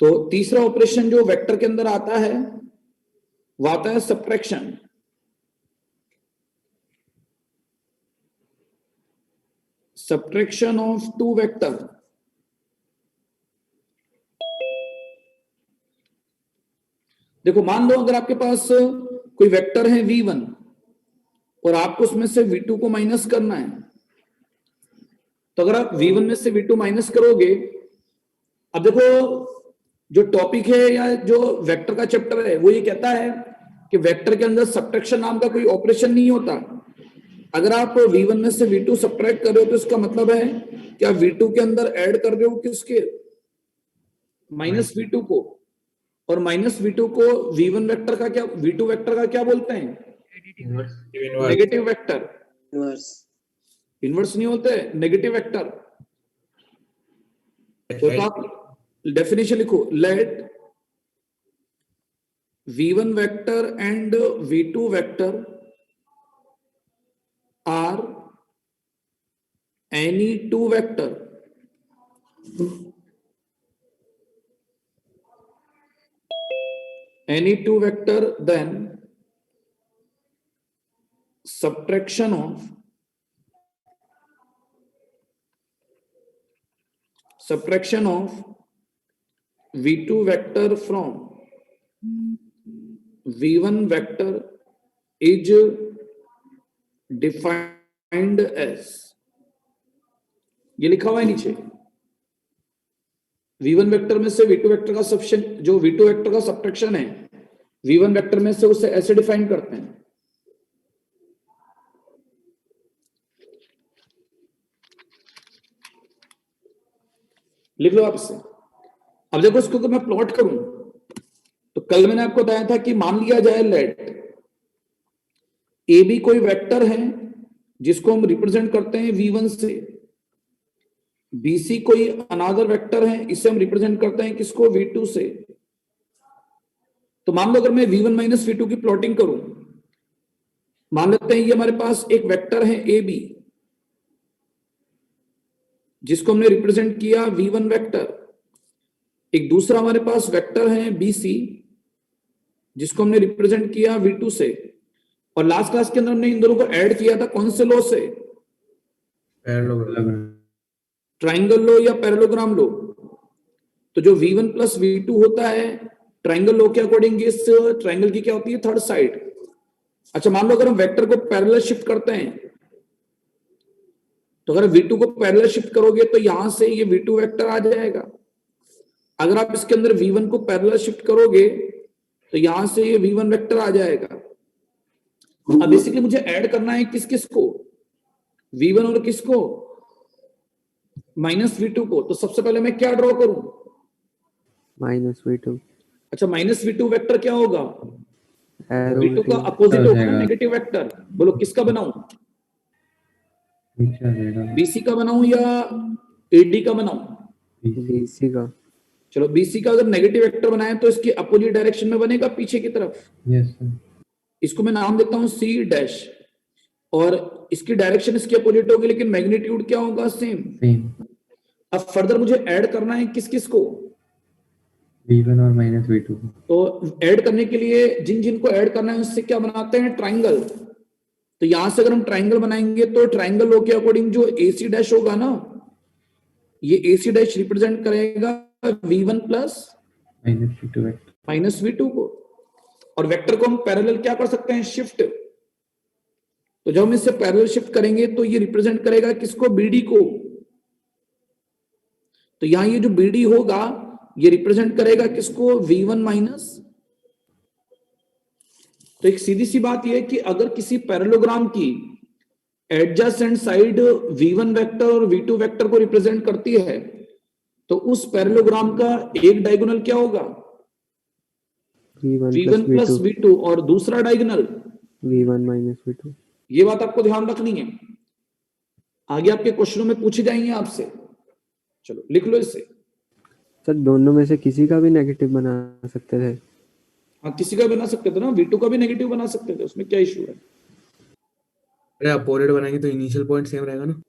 तो तीसरा ऑपरेशन जो वेक्टर के अंदर आता है वो आता है subtraction. Subtraction of two vector. देखो मान लो अगर आपके पास कोई वेक्टर है v1 और आपको उसमें से v2 को माइनस करना है, तो अगर आप v1 में से v2 माइनस करोगे, अब देखो जो टॉपिक है या जो वेक्टर का चैप्टर है वो ये कहता है कि वेक्टर के अंदर सब्ट्रैक्शन नाम का कोई ऑपरेशन नहीं होता। अगर आप v1 में से v2 सब्ट्रैक्ट कर रहे हो तो इसका मतलब है कि आप v2 के अंदर ऐड कर रहे हो किसके, माइनस v2 को, और माइनस v2 को v1 वेक्टर का क्या, v2 वेक्टर का क्या बोलते हैं, नेगेटिव वेक्टर। इनवर्स नहीं होते, नेगेटिव वेक्टर। तो आप डेफिनेशन लिखो, let v1 vector and v2 vector are any two vector then subtraction of v2 vector from v1 vector is defined as, ये लिखा हुआ है नीचे, v1 वेक्टर में से v2 वेक्टर का सब्ट्रैक्शन, जो v2 वेक्टर का सब्ट्रैक्शन है v1 वेक्टर में से, उसे ऐसे डिफाइन करते हैं। लिख लो आप इसे। अब देखो इसको अगर मैं प्लॉट करूं तो कल मैंने आपको बताया था कि मान लिया जाए लेट ए बी कोई वेक्टर है जिसको हम रिप्रेजेंट करते हैं v1 से, BC कोई अनदर वेक्टर है, इसे हम रिप्रेजेंट करते हैं किसको, v2 से। तो मान लो अगर मैं v1 माइनस v2 की प्लॉटिंग करूं, मान लेते हैं ये हमारे पास एक वेक्टर है AB जिसको हमने रिप्रेजेंट किया v1 वेक्टर, एक दूसरा हमारे पास वेक्टर है BC जिसको हमने रिप्रेजेंट किया v2 से, और लास्ट क्लास के अंदर हमने इन दोनों को ऐड किया था कौन से लॉ से, ट्राइंगल लो या पैरेललोग्राम लो। तो जो v1 प्लस v2 होता है ट्राइंगल लो के अकॉर्डिंग इस ट्राइंगल की क्या होती है, थर्ड साइड। अच्छा मान लो अगर हम वेक्टर को पैरेलल शिफ्ट करते हैं, तो अगर v2 को पैरेलल शिफ्ट करोगे तो यहां से ये v2 वेक्टर आ जाएगा। अगर आप इसके अंदर v1 को पैरेलल शिफ्ट करोगे तो यहां से ये v1 वेक्टर आ जाएगा। अब बेसिकली मुझे ऐड करना है किस किस को, v1 और किसको, माइनस v2 को। तो सबसे पहले मैं क्या ड्रॉ करूं, माइनस v2। अच्छा माइनस v2 वेक्टर क्या होगा, v2 का अपोजिट होगा ना, नेगेटिव वेक्टर। बोलो किसका बनाऊं, BC का बनाऊं या AD का बनाऊं, BC का। चलो BC का अगर नेगेटिव वेक्टर बनाए तो इसकी अपोजिट डायरेक्शन में बनेगा पीछे की तरफ। Yes sir. इसको मैं नाम देता हूं C डैश, और इसकी डायरेक्शन इसकी अपोजिट होगी लेकिन मैग्नीट्यूड क्या होगा, सेम। अब फर्दर मुझे ऐड करना है किस किस को, v1 और माइनस v2। तो ऐड करने के लिए जिन जिन को ऐड करना है उससे क्या बनाते हैं, ट्राइंगल। तो यहां से अगर हम ट्राइंगल बनाएंगे तो ट्राइंगल लो के अकॉर्डिंग जो AC डैश होगा ना, ये AC डैश रिप्रेजेंट करेगा v1 प्लस माइनस v2 को, और वेक्टर को हम पैरेलल क्या कर सकते हैं, शिफ्ट। तो जब हम इससे पैरेलल शिफ्ट करेंगे तो ये रिप्रेजेंट करेगा किसको, BD को। तो यहां ये जो BD होगा ये रिप्रेजेंट करेगा किसको, v1 माइनस। तो एक सीधी सी बात यह है कि अगर किसी पैरेललोग्राम की एडजेसेंट साइड v1 वेक्टर और v2 वेक्टर को रिप्रेजेंट करती है तो उस पैरेललोग्राम का एक डायगोनल क्या होगा, v1 प्लस v2, और दूसरा डायगोनल v1 माइनस v2। ये बात आपको ध्यान रखनी है, आगे आपके क्वेश्चनों में पूछे जाएंगे आपसे। चलो लिख लो इसे। सर दोनों में से किसी का भी नेगेटिव बना सकते थे। हाँ किसी का बना सकते थे ना, v2 का भी नेगेटिव बना सकते थे, उसमें क्या इशू है। अरे अपोजिट बनाएंगे तो इनिशियल पॉइंट सेम रहेगा ना।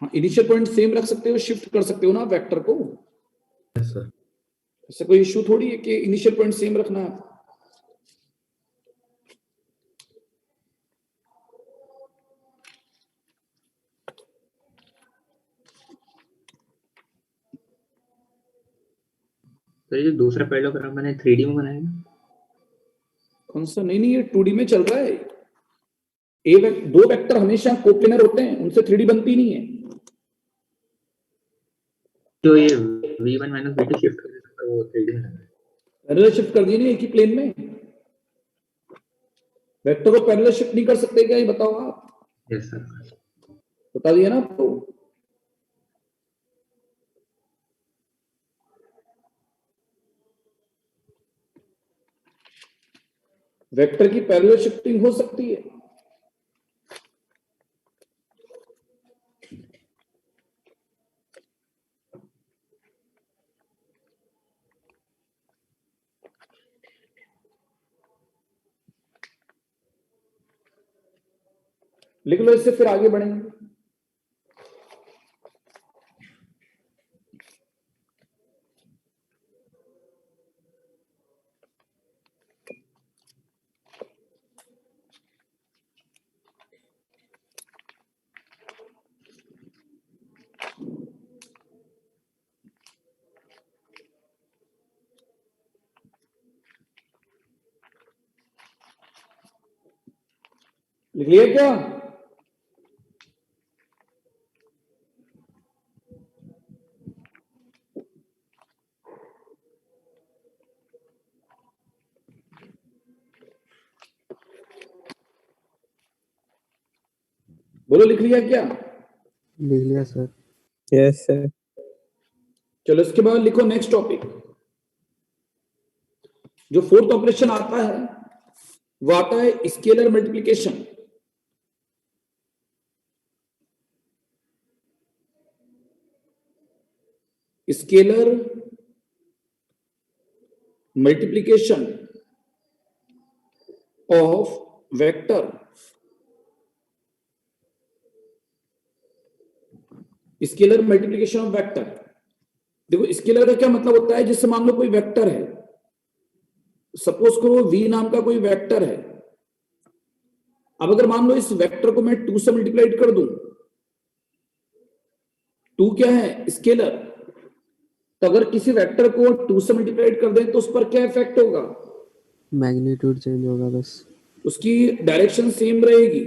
हाँ इनिशियल पॉइंट सेम रख सकते हो, शिफ्ट कर सकते हो ना वेक्टर को। Yes sir. ऐसा कोई इश्यू थोड़ी है कि इनिशियल पॉइंट सेम रखना है। तो ये जो दूसरा पैरेललोग्राम मैंने 3D में बनाया है, कौन सा? नहीं नहीं, ये 2D में चल रहा है। दो वेक्टर हमेशा कोप्लेनर होते हैं, उनसे 3D बनती नहीं है। तो ये v1 माइनस v2 शिफ्ट कर देता है, वो 3D में लग रहा है। पैरेलल शिफ्ट कर दिए ना एक ही प्लेन में। वेक्टर को पैरेलल शिफ्ट नहीं कर सकते क्या, ये बताओ आप। Yes sir. बता दिया ना आपको। वेक्टर की पैरेलल शिफ्टिंग हो सकती है। लिख लो, इससे फिर आगे बढ़ेंगे। लिख लिया क्या? बोलो, लिख लिया क्या? लिख लिया सर। Yes sir. चलो इसके बाद लिखो नेक्स्ट टॉपिक। जो फोर्थ ऑपरेशन आता है वो आता है scalar multiplication. Scalar multiplication of vector. Scalar multiplication of vector. देखो, स्केलर का क्या मतलब होता है? जैसे मान लो कोई वेक्टर है, सपोज करो v नाम का कोई वेक्टर है। अब अगर मान लो इस वेक्टर को मैं 2 से मल्टीप्लाइड कर दूं, 2 क्या है? स्केलर। तो अगर किसी वेक्टर को 2 से मल्टीप्लाइड कर दें तो उस पर क्या इफेक्ट होगा? मैग्नीट्यूड चेंज होगा बस। उसकी डायरेक्शन सेम रहेगी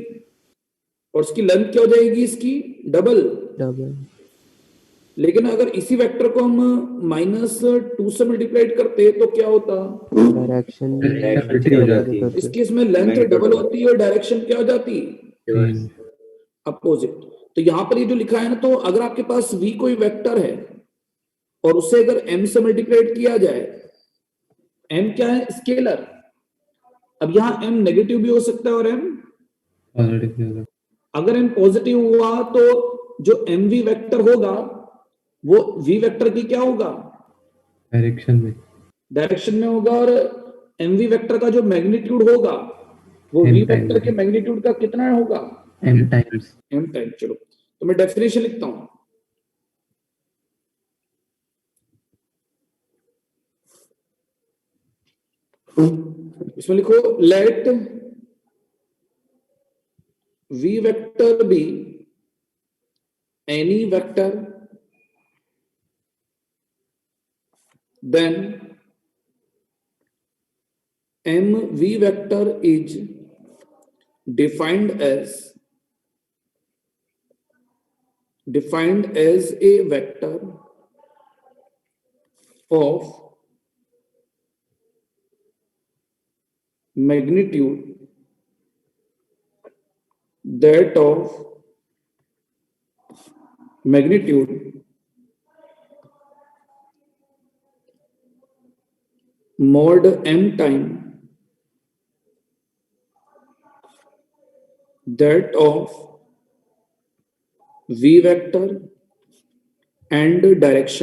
और उसकी लेंथ क्या हो जाएगी? इसकी डबल। डबल। लेकिन अगर इसी वेक्टर को हम -2 से मल्टीप्लाइड करते तो क्या होता? डायरेक्शन हो जाती है। इस केस में लेंथ डबल होती है और डायरेक्शन क्या हो जाती? अपोजिट। तो यहां पर ये जो लिखा है ना, तो अगर आपके पास v कोई वेक्टर है और उसे अगर m से मल्टीप्लाइड किया जाए, m क्या है? स्केलर। अब यहां m नेगेटिव भी हो सकता है और m पॉजिटिव भी होगा। अगर m पॉजिटिव हुआ तो जो mv वेक्टर होगा वो v वेक्टर की क्या होगा? डायरेक्शन में होगा। और mv वेक्टर का जो मैग्नीट्यूड होगा वो v वेक्टर के मैग्नीट्यूड का कितना होगा? m times. m time. चलो तो मैं डेफिनेशन लिखता हूं। इसमें लिखो, let v vector be any vector then mv vector is defined as a vector of magnitude mod m time that of v vector and direction